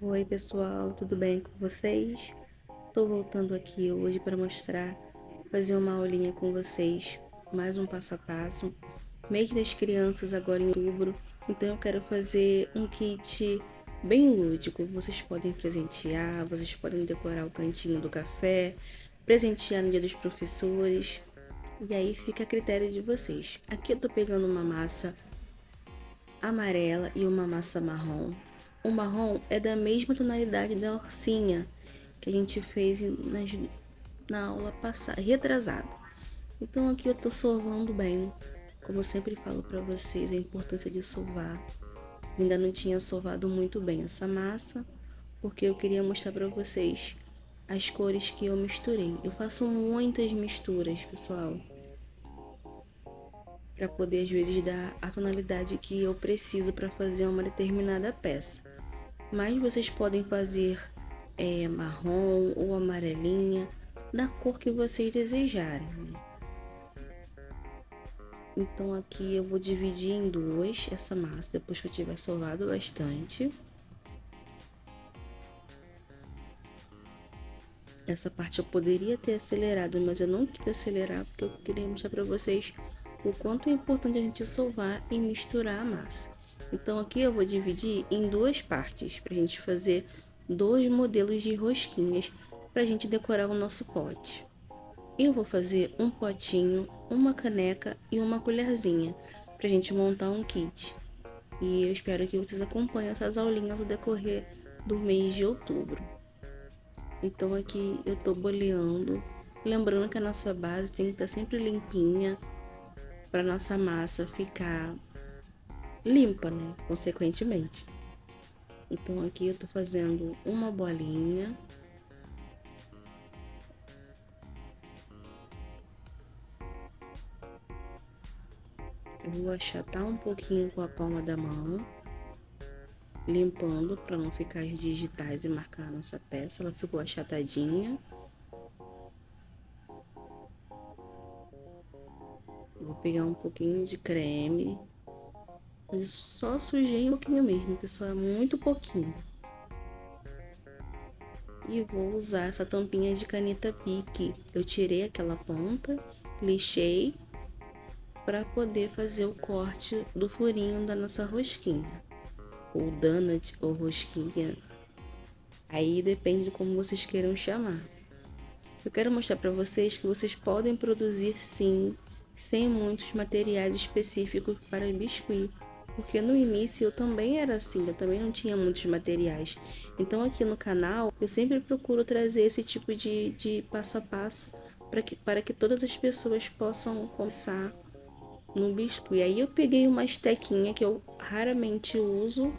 Oi pessoal, tudo bem com vocês? Estou voltando aqui hoje para fazer uma aulinha com vocês, mais um passo a passo. Mês das crianças agora em outubro, então eu quero fazer um kit bem lúdico. Vocês podem presentear, vocês podem decorar o cantinho do café, presentear no dia dos professores, e aí fica a critério de vocês. Aqui eu estou pegando uma massa amarela e uma massa marrom. O marrom é da mesma tonalidade da orcinha que a gente fez na aula passada, retrasada. Então aqui eu tô sovando bem. Como eu sempre falo para vocês, a importância de sovar. Eu ainda não tinha sovado muito bem essa massa, porque eu queria mostrar para vocês as cores que eu misturei. Eu faço muitas misturas, pessoal, para poder às vezes dar a tonalidade que eu preciso para fazer uma determinada peça. Mas vocês podem fazer marrom ou amarelinha, da cor que vocês desejarem, né? Então aqui eu vou dividir em duas essa massa, depois que eu tiver solado bastante. Essa parte eu poderia ter acelerado, mas eu não quis acelerar porque eu queria mostrar para vocês o quanto é importante a gente sovar e misturar a massa. Então aqui eu vou dividir em duas partes para a gente fazer dois modelos de rosquinhas para a gente decorar o nosso pote. Eu vou fazer um potinho, uma caneca e uma colherzinha para a gente montar um kit. E eu espero que vocês acompanhem essas aulinhas no decorrer do mês de outubro. Então aqui eu tô boleando, lembrando que a nossa base tem que estar sempre limpinha para nossa massa ficar limpa, né? Consequentemente. Então aqui eu tô fazendo uma bolinha. Eu vou achatar um pouquinho com a palma da mão, limpando para não ficar as digitais e marcar a nossa peça. Ela ficou achatadinha. Vou pegar um pouquinho de creme, mas só sujei um pouquinho mesmo, pessoal, é muito pouquinho. E vou usar essa tampinha de caneta Bic. Eu tirei aquela ponta, lixei para poder fazer o corte do furinho da nossa rosquinha, ou donut, ou rosquinha. Aí depende de como vocês queiram chamar. Eu quero mostrar para vocês que vocês podem produzir sim, sem muitos materiais específicos para biscuit, porque no início eu também era assim, eu também não tinha muitos materiais. Então aqui no canal eu sempre procuro trazer esse tipo de passo a passo para que todas as pessoas possam começar no biscuit. Aí eu peguei uma estequinha que eu raramente uso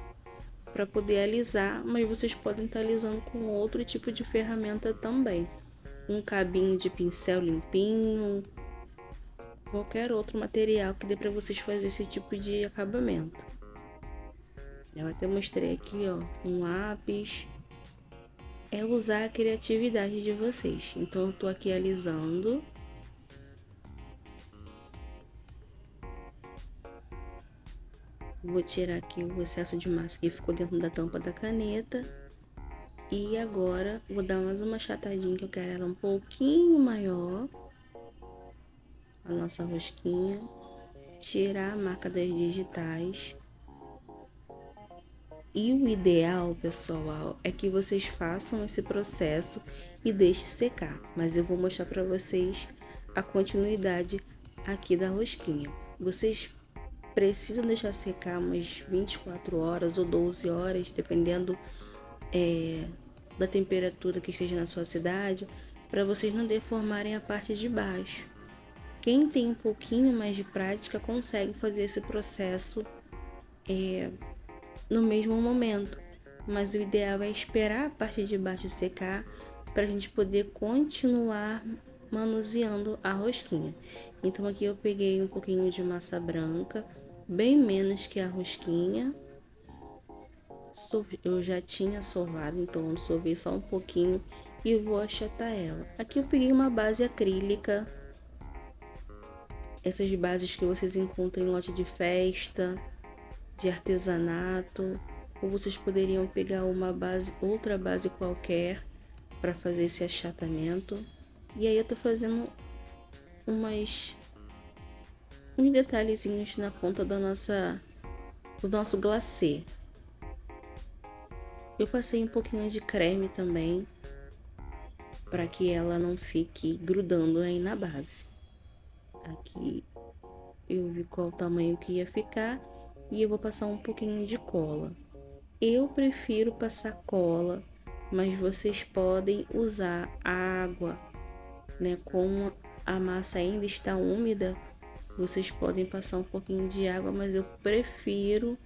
para poder alisar, mas vocês podem estar alisando com outro tipo de ferramenta também. Um cabinho de pincel limpinho, qualquer outro material que dê para vocês fazer esse tipo de acabamento. Eu até mostrei aqui, ó, um lápis. É usar a criatividade de vocês. Então eu tô aqui alisando. Vou tirar aqui o excesso de massa que ficou dentro da tampa da caneta. E agora vou dar mais uma achatadinha, que eu quero ela um pouquinho maior. A nossa rosquinha. Tirar a marca das digitais. E o ideal, pessoal, é que vocês façam esse processo e deixem secar. Mas eu vou mostrar para vocês a continuidade aqui da rosquinha. Vocês precisam deixar secar umas 24 horas ou 12 horas, dependendo da temperatura que esteja na sua cidade, para vocês não deformarem a parte de baixo. Quem tem um pouquinho mais de prática consegue fazer esse processo no mesmo momento, mas o ideal é esperar a parte de baixo secar para a gente poder continuar manuseando a rosquinha. Então aqui eu peguei um pouquinho de massa branca, bem menos que a rosquinha. Eu já tinha sovado, então eu sovei só um pouquinho e vou achatar ela. Aqui eu peguei uma base acrílica, essas bases que vocês encontram em loja de festa, de artesanato. ou vocês poderiam pegar uma base, outra base qualquer para fazer esse achatamento. E aí eu tô fazendo uns detalhezinhos na ponta do nosso glacê. Eu passei um pouquinho de creme também, para que ela não fique grudando aí na base. Aqui eu vi qual o tamanho que ia ficar e eu vou passar um pouquinho de cola. Eu prefiro passar cola, mas vocês podem usar água, né? Como a massa ainda está úmida, vocês podem passar um pouquinho de água, mas eu prefiro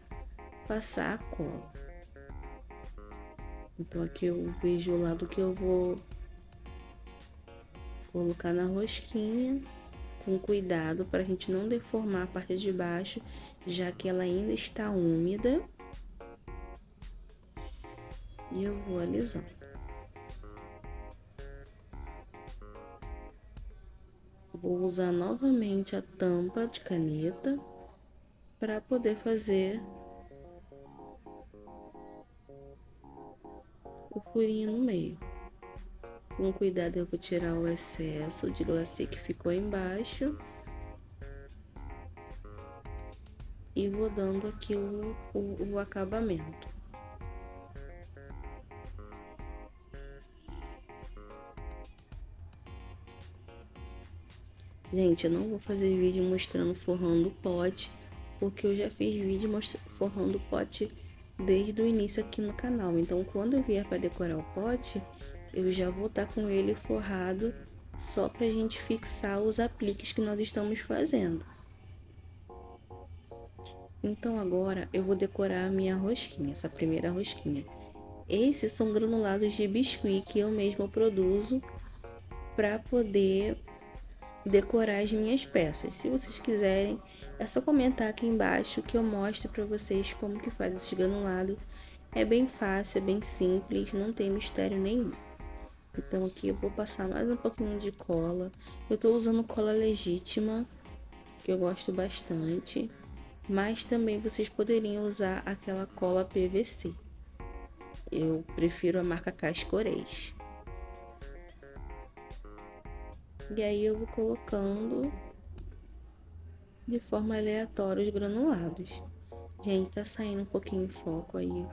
passar a cola. Então aqui eu vejo o lado que eu vou colocar na rosquinha, com cuidado para a gente não deformar a parte de baixo, já que ela ainda está úmida. E eu vou alisando. Vou usar novamente a tampa de caneta para poder fazer o furinho no meio. Com cuidado eu vou tirar o excesso de glacê que ficou embaixo e vou dando aqui o acabamento. Gente, eu não vou fazer vídeo mostrando forrando o pote, porque eu já fiz vídeo forrando o pote desde o início aqui no canal. Então, quando eu vier para decorar o pote, eu já vou estar com ele forrado só para a gente fixar os apliques que nós estamos fazendo. Então, agora eu vou decorar a minha rosquinha, essa primeira rosquinha. Esses são granulados de biscuit que eu mesma produzo para poder decorar as minhas peças. Se vocês quiserem, é só comentar aqui embaixo que eu mostro para vocês como que faz esse granulado. É bem fácil, é bem simples, não tem mistério nenhum. Então aqui eu vou passar mais um pouquinho de cola. Eu tô usando cola legítima, que eu gosto bastante, mas também vocês poderiam usar aquela cola PVC. Eu prefiro a marca Cascorês. E aí eu vou colocando de forma aleatória os granulados. Gente, tá saindo um pouquinho em foco aí.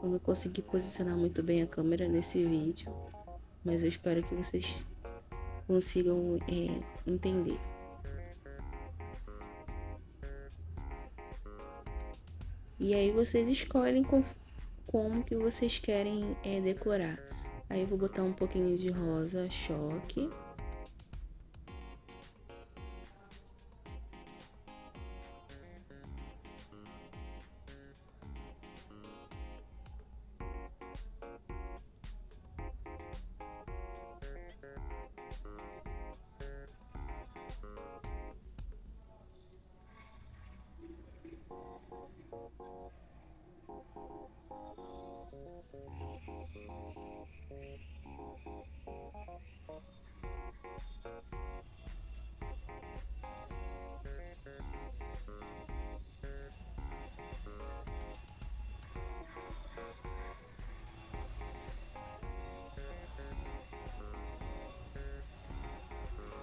Eu não consegui posicionar muito bem a câmera nesse vídeo, mas eu espero que vocês consigam entender. E aí vocês escolhem como que vocês querem decorar. Aí eu vou botar um pouquinho de rosa choque.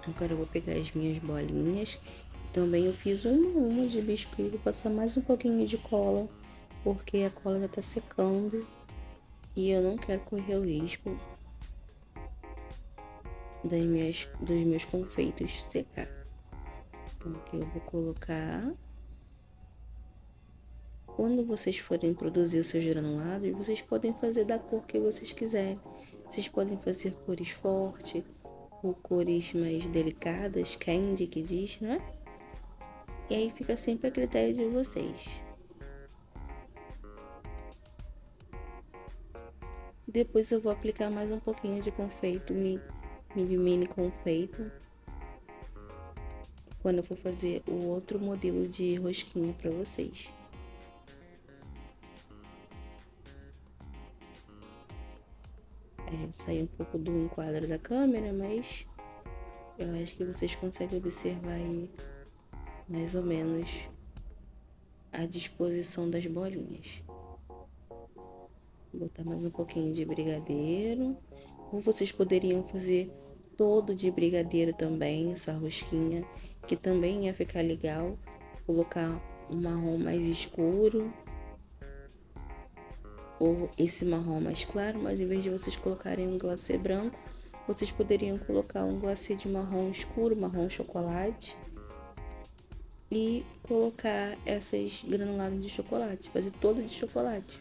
Agora eu vou pegar as minhas bolinhas. Também eu fiz uma de biscuit, vou passar mais um pouquinho de cola, porque a cola já tá secando e eu não quero correr o risco dos meus confeitos secar. Então aqui eu vou colocar. Quando vocês forem produzir os seus granulados, vocês podem fazer da cor que vocês quiserem. Vocês podem fazer cores fortes ou cores mais delicadas, candy que diz, né? E aí fica sempre a critério de vocês. Depois eu vou aplicar mais um pouquinho de confeito, mini confeito, quando eu for fazer o outro modelo de rosquinha para vocês. Sair um pouco do enquadro da câmera, mas eu acho que vocês conseguem observar aí mais ou menos a disposição das bolinhas. botar mais um pouquinho de brigadeiro. Ou vocês poderiam fazer todo de brigadeiro também, essa rosquinha, que também ia ficar legal. Colocar um marrom mais escuro ou esse marrom mais claro, mas em vez de vocês colocarem um glacê branco, vocês poderiam colocar um glacê de marrom escuro, marrom chocolate, e colocar essas granuladas de chocolate, fazer toda de chocolate.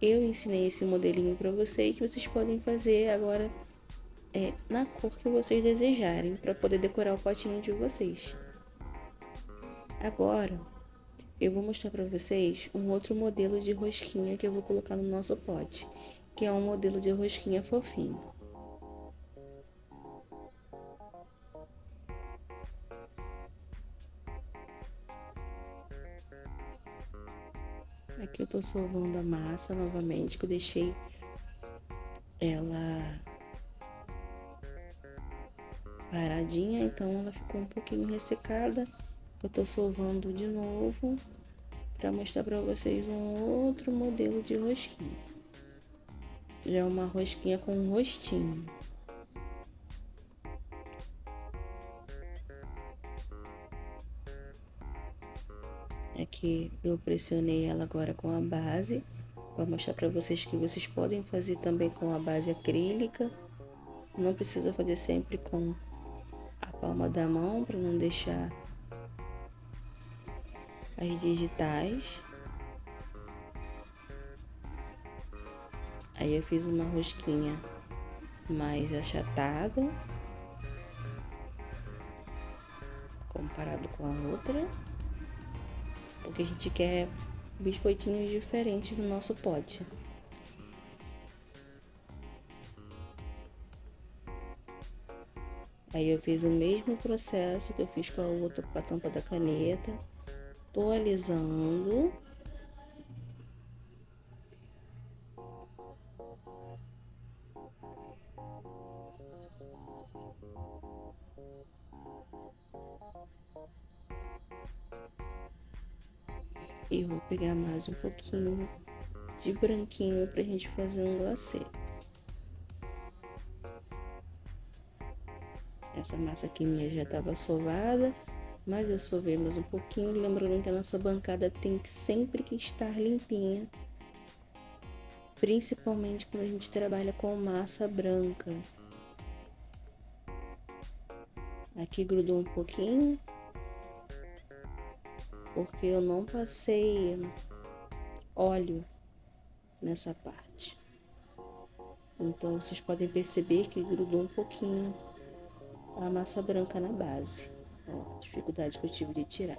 Eu ensinei esse modelinho para vocês podem fazer agora na cor que vocês desejarem, para poder decorar o potinho de vocês. Agora, eu vou mostrar para vocês um outro modelo de rosquinha que eu vou colocar no nosso pote, que é um modelo de rosquinha fofinho. Aqui eu tô sovando a massa novamente, que eu deixei ela paradinha, então ela ficou um pouquinho ressecada. Eu tô sovando de novo para mostrar para vocês um outro modelo de rosquinha. Já é uma rosquinha com um rostinho. Aqui eu pressionei ela agora com a base, para mostrar para vocês que vocês podem fazer também com a base acrílica. Não precisa fazer sempre com a palma da mão, para não deixar as digitais. Aí eu fiz uma rosquinha mais achatada comparado com a outra, porque a gente quer biscoitinhos diferentes no nosso pote. Aí eu fiz o mesmo processo que eu fiz com a outra, com a tampa da caneta. Tô alisando. E vou pegar mais um pouquinho de branquinho pra gente fazer um glacê. Essa massa aqui minha já estava sovada, mas eu sovei mais um pouquinho, lembrando que a nossa bancada tem que sempre estar limpinha, principalmente quando a gente trabalha com massa branca. Aqui grudou um pouquinho, porque eu não passei óleo nessa parte. Então vocês podem perceber que grudou um pouquinho a massa branca na base. Ó, a dificuldade que eu tive de tirar.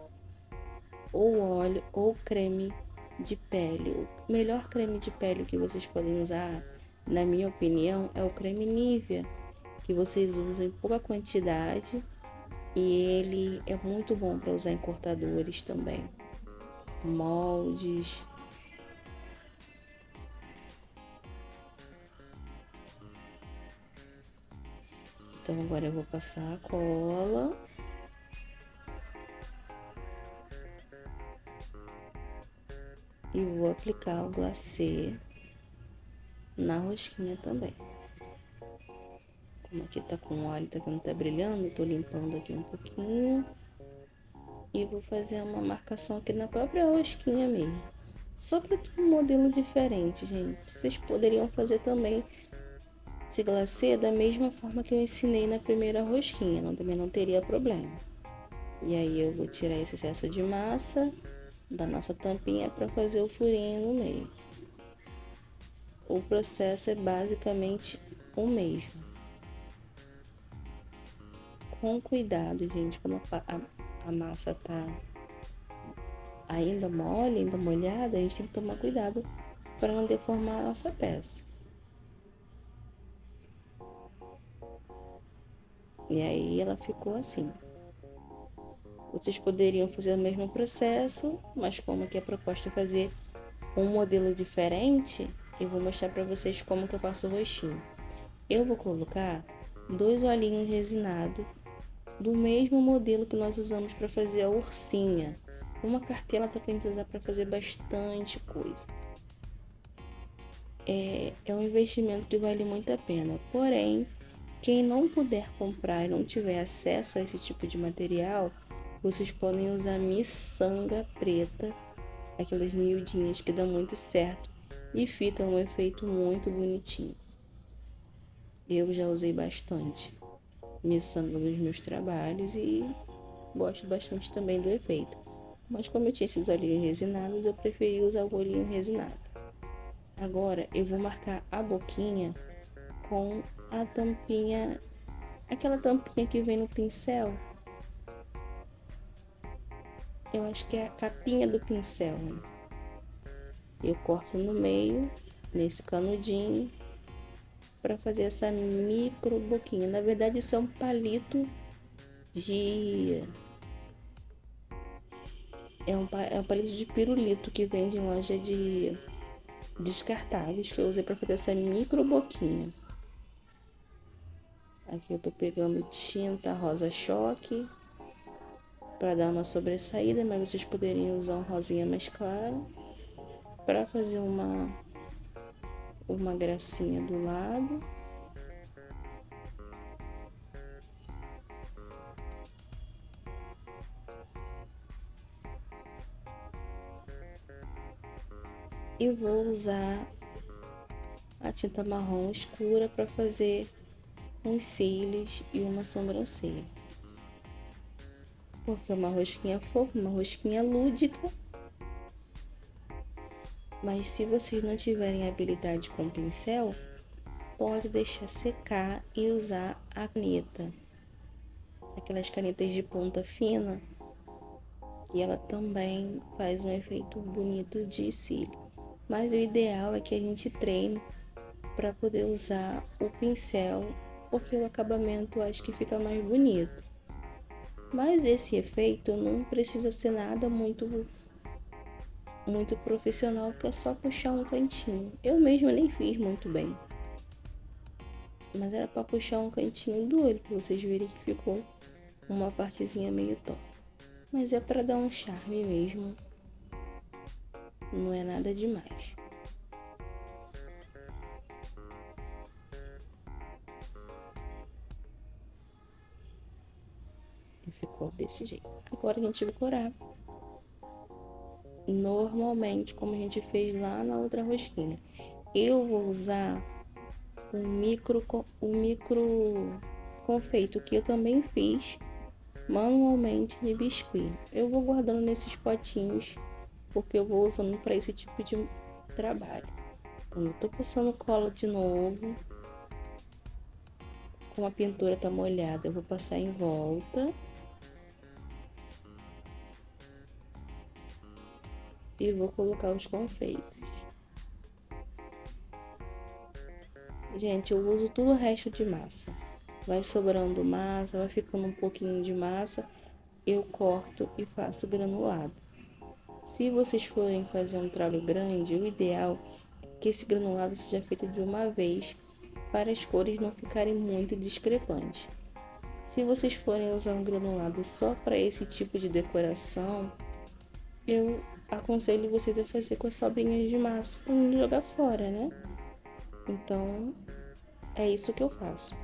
Ou óleo ou creme de pele. O melhor creme de pele que vocês podem usar, na minha opinião, é o creme Nivea, que vocês usam em pouca quantidade e ele é muito bom para usar em cortadores também, moldes. Então agora eu vou passar a cola. E vou aplicar o glacê na rosquinha também. Como aqui tá com óleo, tá vendo, tá brilhando, eu tô limpando aqui um pouquinho. E vou fazer uma marcação aqui na própria rosquinha mesmo. Só para ter um modelo diferente, gente. Vocês poderiam fazer também esse glacê da mesma forma que eu ensinei na primeira rosquinha, também não teria problema. E aí eu vou tirar esse excesso de massa da nossa tampinha para fazer o furinho no meio. O processo é basicamente o mesmo. Com cuidado, gente, quando a massa tá ainda mole, ainda molhada, a gente tem que tomar cuidado para não deformar a nossa peça. E aí ela ficou assim. Vocês poderiam fazer o mesmo processo, mas como que a proposta é fazer um modelo diferente, eu vou mostrar para vocês como que eu faço o rostinho. Eu vou colocar 2 olhinhos resinados do mesmo modelo que nós usamos para fazer a ursinha. Uma cartela dá pra gente usar para fazer bastante coisa. é um investimento que vale muito a pena. Porém, quem não puder comprar e não tiver acesso a esse tipo de material, vocês podem usar miçanga preta, aquelas miudinhas que dão muito certo e fica um efeito muito bonitinho. Eu já usei bastante miçanga nos meus trabalhos e gosto bastante também do efeito. Mas como eu tinha esses olhinhos resinados, eu preferi usar o olhinho resinado. Agora eu vou marcar a boquinha com a tampinha, aquela tampinha que vem no pincel. Eu acho que é a capinha do pincel, né? Eu corto no meio, nesse canudinho, para fazer essa micro boquinha. Na verdade, isso é um palito de... É um palito de pirulito que vende em loja de descartáveis, que eu usei para fazer essa micro boquinha. Aqui eu tô pegando tinta rosa choque para dar uma sobressaída, mas vocês poderiam usar um rosinha mais claro para fazer uma gracinha do lado. E vou usar a tinta marrom escura para fazer uns cílios e uma sobrancelha. Porque é uma rosquinha fofa, uma rosquinha lúdica. Mas se vocês não tiverem habilidade com pincel, pode deixar secar e usar a caneta. Aquelas canetas de ponta fina, que ela também faz um efeito bonito de cílio. Mas o ideal é que a gente treine para poder usar o pincel, porque o acabamento acho que fica mais bonito. Mas esse efeito não precisa ser nada muito profissional, que é só puxar um cantinho. Eu mesmo nem fiz muito bem, mas era para puxar um cantinho do olho, para vocês verem que ficou uma partezinha meio torta. Mas é para dar um charme mesmo, não é nada demais. E ficou desse jeito. Agora a gente vai corar normalmente, como a gente fez lá na outra rosquinha. Eu vou usar um micro confeito que eu também fiz manualmente de biscuit. Eu vou guardando nesses potinhos porque eu vou usando para esse tipo de trabalho. Então eu tô passando cola de novo. Como a pintura tá molhada, eu vou passar em volta. E vou colocar os confeitos. Gente, eu uso tudo o resto de massa. Vai sobrando massa, vai ficando um pouquinho de massa, eu corto e faço granulado. Se vocês forem fazer um trabalho grande, o ideal é que esse granulado seja feito de uma vez, para as cores não ficarem muito discrepantes. Se vocês forem usar um granulado só para esse tipo de decoração, eu aconselho vocês a fazer com as sobrinhas de massa para não jogar fora, né? Então, é isso que eu faço.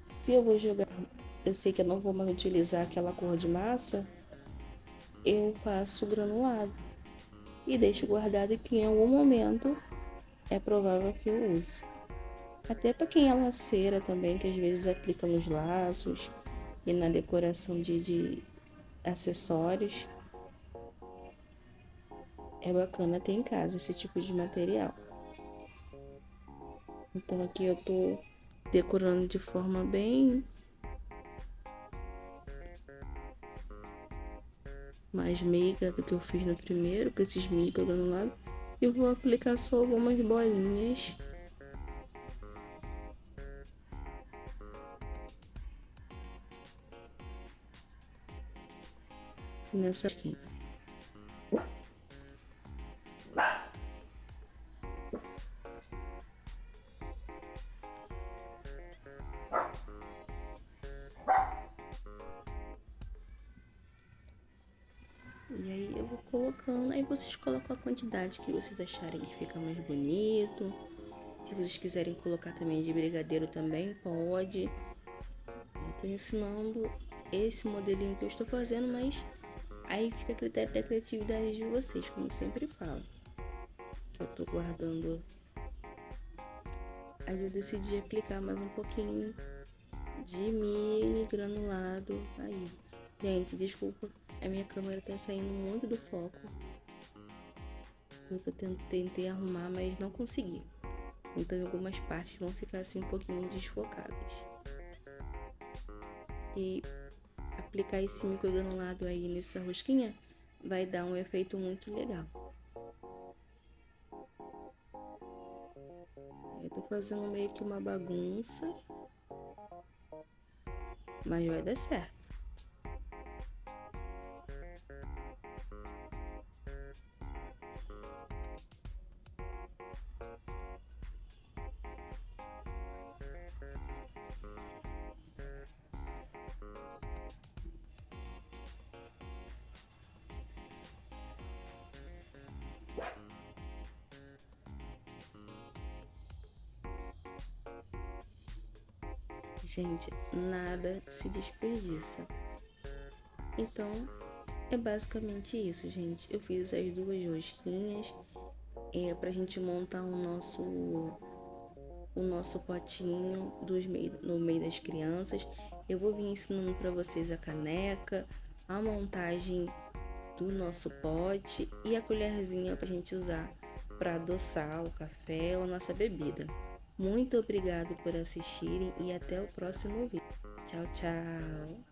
Se eu vou jogar, eu sei que eu não vou mais utilizar aquela cor de massa, eu faço granulado e deixo guardado, que em algum momento é provável que eu use. Até para quem é laceira também, que às vezes aplica nos laços e na decoração de acessórios. É bacana ter em casa esse tipo de material. Então aqui eu tô decorando de forma bem mais meiga do que eu fiz no primeiro, com esses micro granulados. E vou aplicar só algumas bolinhas nessa aqui. E aí eu vou colocando. Aí vocês colocam a quantidade que vocês acharem que fica mais bonito. Se vocês quiserem colocar também de brigadeiro também pode. Eu tô ensinando esse modelinho que eu estou fazendo, mas aí fica a critério da criatividade de vocês, como eu sempre falo. Que eu tô guardando. Aí eu decidi aplicar mais um pouquinho de mini granulado aí. Gente, desculpa, a minha câmera tá saindo muito do foco. Eu tentei arrumar, mas não consegui. Então algumas partes vão ficar assim um pouquinho desfocadas. E aplicar esse microgranulado aí nessa rosquinha vai dar um efeito muito legal. Eu tô fazendo meio que uma bagunça, mas vai dar certo. Gente, nada se desperdiça. Então, é basicamente isso, gente. Eu fiz as duas rosquinhas pra gente montar o nosso potinho no meio das crianças. Eu vou vir ensinando para vocês a caneca, a montagem do nosso pote e a colherzinha pra gente usar para adoçar o café ou a nossa bebida. Muito obrigado por assistirem e até o próximo vídeo. Tchau, tchau!